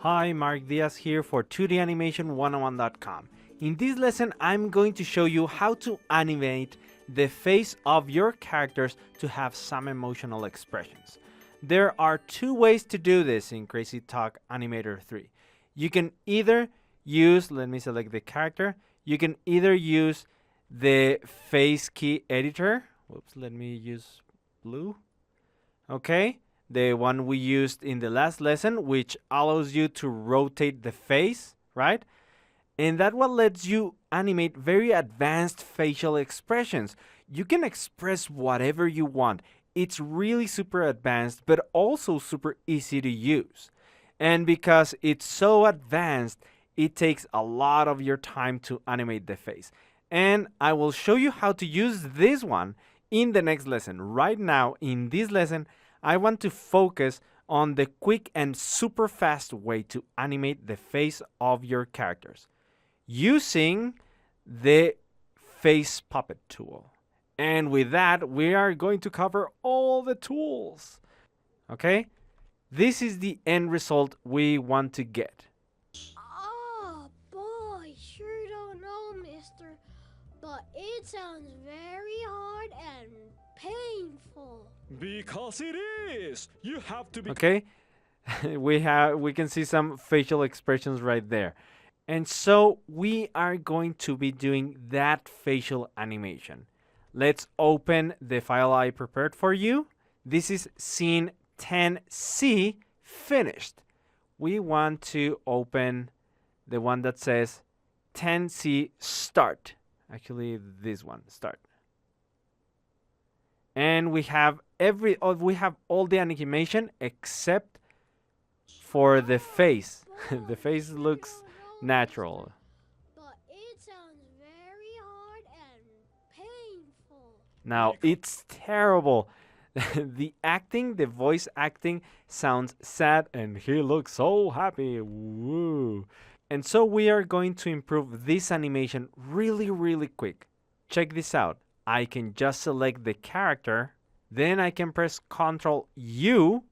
Hi, Mark Diaz here for 2danimation101.com. In this lesson, I'm going to show you how to animate the face of your characters to have some emotional expressions. There are two ways to do this in CrazyTalk Animator 3. You can either use, let me select the character, you can either use the face key editor. Whoops, let me use blue. Okay, the one we used in the last lesson, which allows you to rotate the face, right? And that one lets you animate very advanced facial expressions. You can express whatever you want. It's really super advanced, but also super easy to use. And because it's so advanced, it takes a lot of your time to animate the face. And I will show you how to use this one in the next lesson. Right now, in this lesson, I want to focus on the quick and super fast way to animate the face of your characters using the face puppet tool. And with that, we are going to cover all the tools. Okay? This is the end result we want to get. Oh boy, sure don't know, mister, but it sounds very hard and painful. Because it is. You have to be. Okay? we can see some facial expressions right there. And so we are going to be doing that facial animation. Let's open the file I prepared for you. This is scene 10C finished. We want to open the one that says 10C start. Actually, this one, start. And we have all the animation except for the face. The face looks natural. But it sounds very hard and painful. Now, it's terrible. The voice acting sounds sad and he looks so happy. Woo. And so we are going to improve this animation really quick. Check this out. I can just select the character, then I can press Ctrl U,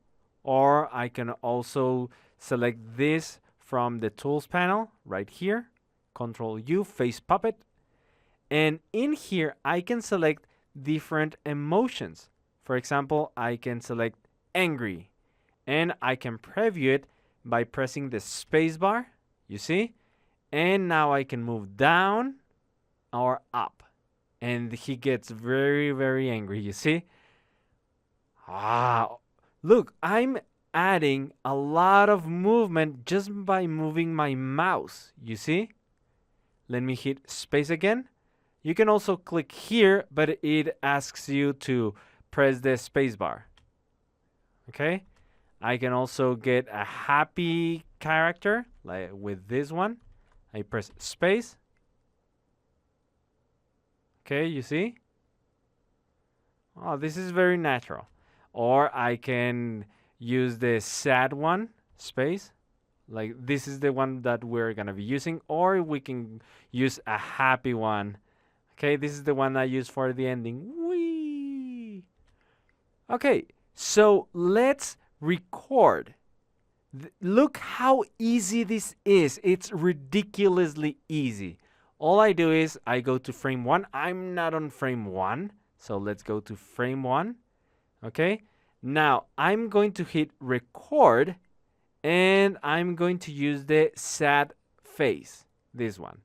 or I can also select this from the tools panel right here, Ctrl U, face puppet. And in here, I can select different emotions. For example, I can select angry, and I can preview it by pressing the space bar, you see? And now I can move down or up, and he gets very angry, you see? Look, I'm adding a lot of movement just by moving my mouse, you see? Let me hit space again. You can also click here, but it asks you to press the space bar. Okay? I can also get a happy character, like with this one. I press space. Okay, you see? Oh, this is very natural. Or I can use the sad one, space. Like this is the one that we're gonna be using. Or we can use a happy one. Okay, this is the one I use for the ending. Whee! Okay, so let's record. Look how easy this is. It's ridiculously easy. All I do is I go to frame 1. I'm not on frame 1, so let's go to frame 1. Okay, now I'm going to hit record, and I'm going to use the sad face, this one.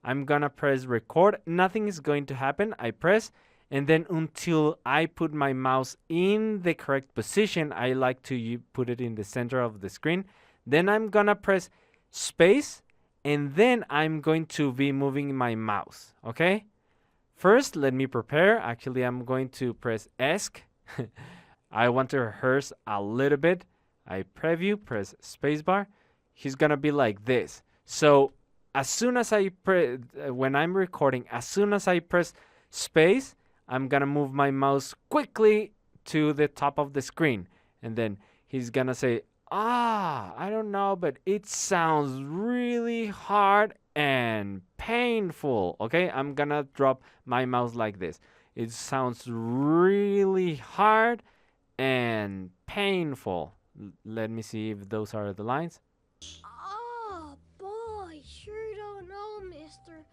I'm gonna press record. Nothing is going to happen. I press, and then until I put my mouse in the correct position, I like to put it in the center of the screen. Then I'm gonna press space, and then I'm going to be moving my mouse, okay? First, let me prepare. Actually, I'm going to press ESC. I want to rehearse a little bit. I preview, press spacebar. He's gonna be like this. So as soon as when I'm recording, as soon as I press space, I'm gonna move my mouse quickly to the top of the screen, and then he's gonna say, I don't know, but it sounds really hard and painful. Okay, I'm gonna drop my mouse like this. It sounds really hard and painful. Let me see if those are the lines. Oh boy, sure don't know, mister.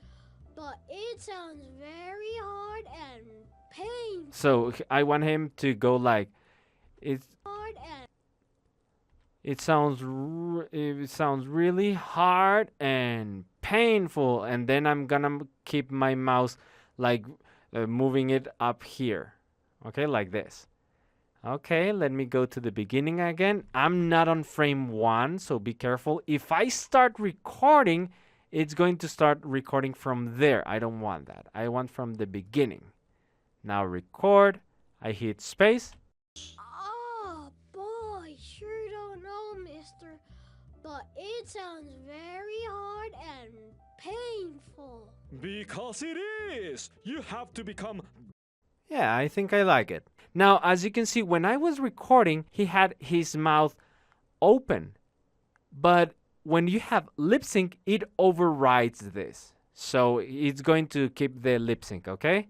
But it sounds very hard and painful. So I want him to go like it. Hard and It sounds really hard and painful, and then I'm gonna keep my mouse like moving it up here. Okay, like this. Okay, let me go to the beginning again. I'm not on frame 1, so be careful. If I start recording, it's going to start recording from there. I don't want that. I want from the beginning. Now record. I hit space. oh boy, sure don't know, mister. But it sounds very hard and painful. Because it is. You have to become. Yeah, I think I like it. Now, as you can see, when I was recording, he had his mouth open. But when you have lip sync, it overrides this. So it's going to keep the lip sync, okay?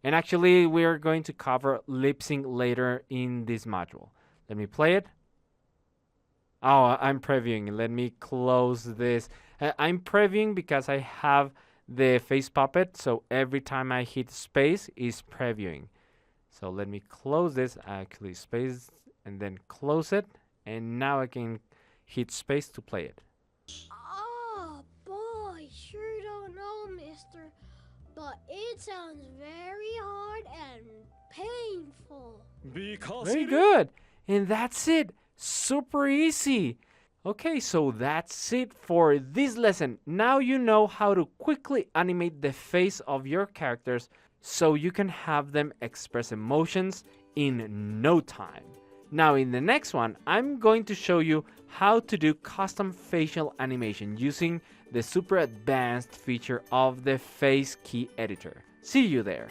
And actually, we're going to cover lip sync later in this module. Let me play it. Oh, I'm previewing. Let me close this. I'm previewing because I have the face puppet. So every time I hit space, it's previewing. So let me close this. Actually, space and then close it. And now I can hit space to play it. Oh boy, sure don't know, mister. But it sounds very hard and painful. Because Very it good. And that's it. Super easy. Okay, so that's it for this lesson. Now you know how to quickly animate the face of your characters so you can have them express emotions in no time. Now in the next one, I'm going to show you how to do custom facial animation using the super advanced feature of the Face Key Editor. See you there.